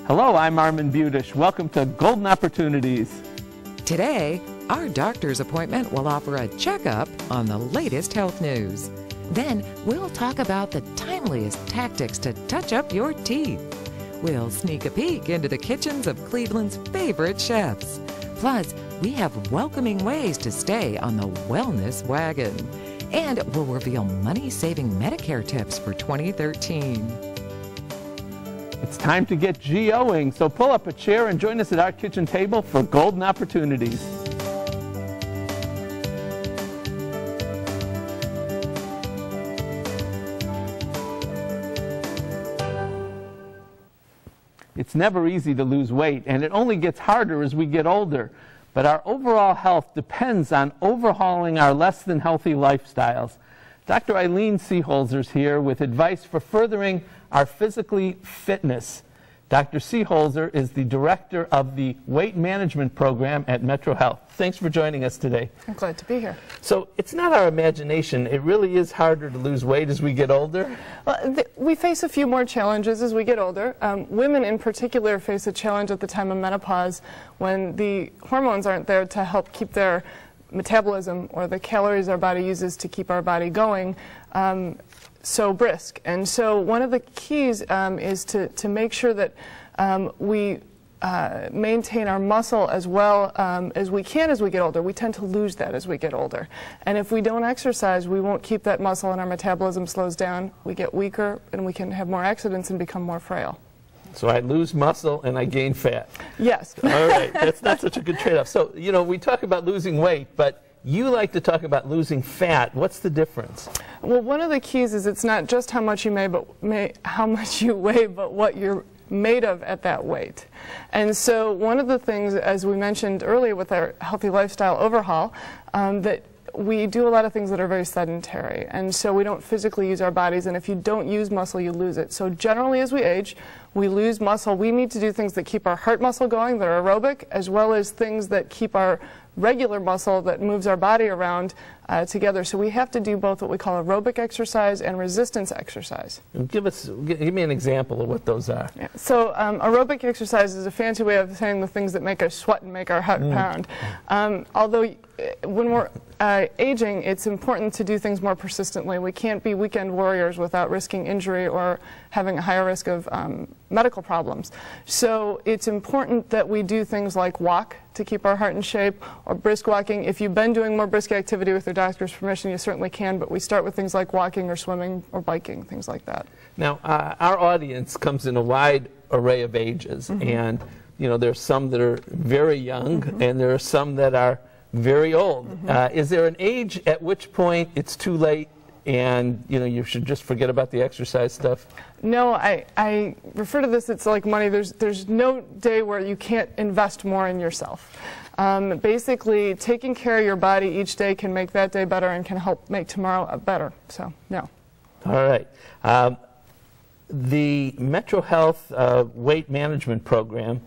Hello, I'm Armin Budish. Welcome to Golden Opportunities. Today, our doctor's appointment will offer a checkup on the latest health news. Then, we'll talk about the timeliest tactics to touch up your teeth. We'll sneak a peek into the kitchens of Cleveland's favorite chefs. Plus, we have welcoming ways to stay on the wellness wagon. And we'll reveal money-saving Medicare tips for 2013. It's time to get GOing, so pull up a chair and join us at our kitchen table for Golden Opportunities. It's never easy to lose weight, and it only gets harder as we get older. But our overall health depends on overhauling our less than healthy lifestyles. Dr. Eileen Seeholzer's here with advice for furthering our physically fitness. Dr. Seeholzer is the director of the weight management program at Metro Health. Thanks for joining us today. I'm glad to be here. So it's not our imagination. It really is harder to lose weight as we get older. Well, we face a few more challenges as we get older. Women in particular face a challenge at the time of menopause when the hormones aren't there to help keep their metabolism or the calories our body uses to keep our body going so brisk. And so one of the keys is to make sure that we maintain our muscle as well as we can as we get older. We tend to lose that as we get older. And if we don't exercise, we won't keep that muscle and our metabolism slows down. We get weaker and we can have more accidents and become more frail. So I lose muscle and I gain fat. Yes. All right. That's not such a good trade-off. So, you know, we talk about losing weight, but you like to talk about losing fat. What's the difference? Well, one of the keys is it's not just how much you how much you weigh, but what you're made of at that weight. And so one of the things, as we mentioned earlier with our healthy lifestyle overhaul, that we do a lot of things that are very sedentary, and so we don't physically use our bodies, and if you don't use muscle, you lose it. So generally as we age, we lose muscle. We need to do things that keep our heart muscle going, that are aerobic, as well as things that keep our regular muscle that moves our body around together. So we have to do both what we call aerobic exercise and resistance exercise. Give me an example of what those are. Yeah. So aerobic exercise is a fancy way of saying the things that make us sweat and make our heart pound. Although when we're aging, it's important to do things more persistently. We can't be weekend warriors without risking injury or having a higher risk of medical problems. So it's important that we do things like walk to keep our heart in shape, or brisk walking. If you've been doing more brisk activity with your doctor's permission, you certainly can, but we start with things like walking or swimming or biking, things like that. Now, our audience comes in a wide array of ages, and you know, there's some that are very young, and there are some that are very old. Is there an age at which point it's too late and you know you should just forget about the exercise stuff? No, I refer to this, it's like money. There's no day where you can't invest more in yourself. Basically, taking care of your body each day can make that day better and can help make tomorrow better. So, no. All right. The Metro Health weight management program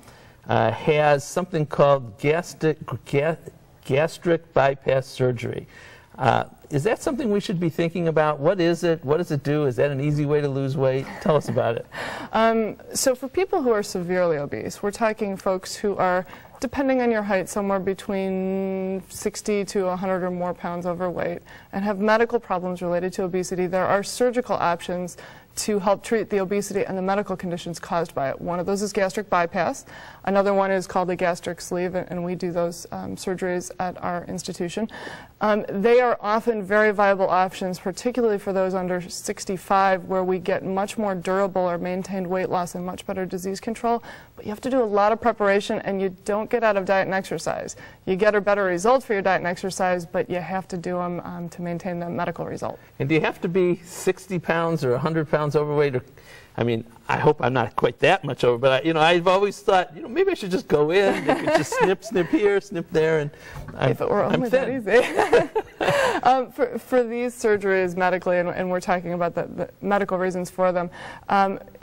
has something called gastric bypass surgery. Is that something we should be thinking about? What is it? What does it do? Is that an easy way to lose weight? Tell us about it. So for people who are severely obese, we're talking folks who are, depending on your height, somewhere between 60 to 100 or more pounds overweight and have medical problems related to obesity. There are surgical options to help treat the obesity and the medical conditions caused by it. One of those is gastric bypass. Another one is called a gastric sleeve, and we do those surgeries at our institution. They are often very viable options, particularly for those under 65, where we get much more durable or maintained weight loss and much better disease control. But you have to do a lot of preparation, and you don't get out of diet and exercise. You get a better result for your diet and exercise, but you have to do them to maintain the medical result. And do you have to be 60 pounds or 100 pounds overweight? Or, I mean, I hope I'm not quite that much over, but you know, I've always thought, you know, maybe I should just go in. They could just snip here, snip there, and If it were only that easy. For these surgeries medically, and we're talking about the medical reasons for them,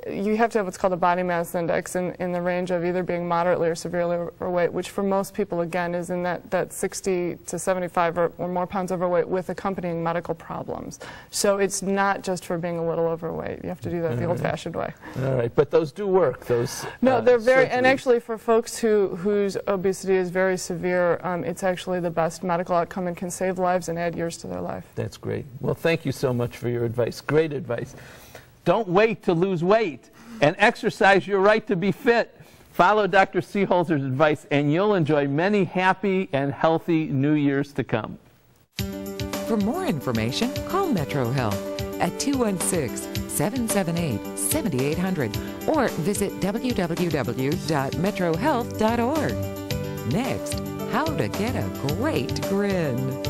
you have to have what's called a body mass index in the range of either being moderately or severely overweight, which for most people, again, is in that 60 to 75 or more pounds overweight with accompanying medical problems. So it's not just for being a little overweight. You have to do that the old-fashioned way. All right, but those do work, those No, they're very, surgeries. and actually for folks whose obesity is very severe, it's actually the best medical outcome and can save lives and add years to their life. That's great. Well, thank you so much for your advice. Great advice. Don't wait to lose weight and exercise your right to be fit. Follow Dr. Seeholzer's advice and you'll enjoy many happy and healthy New Years to come. For more information, call Metro Health at 216-778-7800 or visit www.metrohealth.org. Next, how to get a great grin.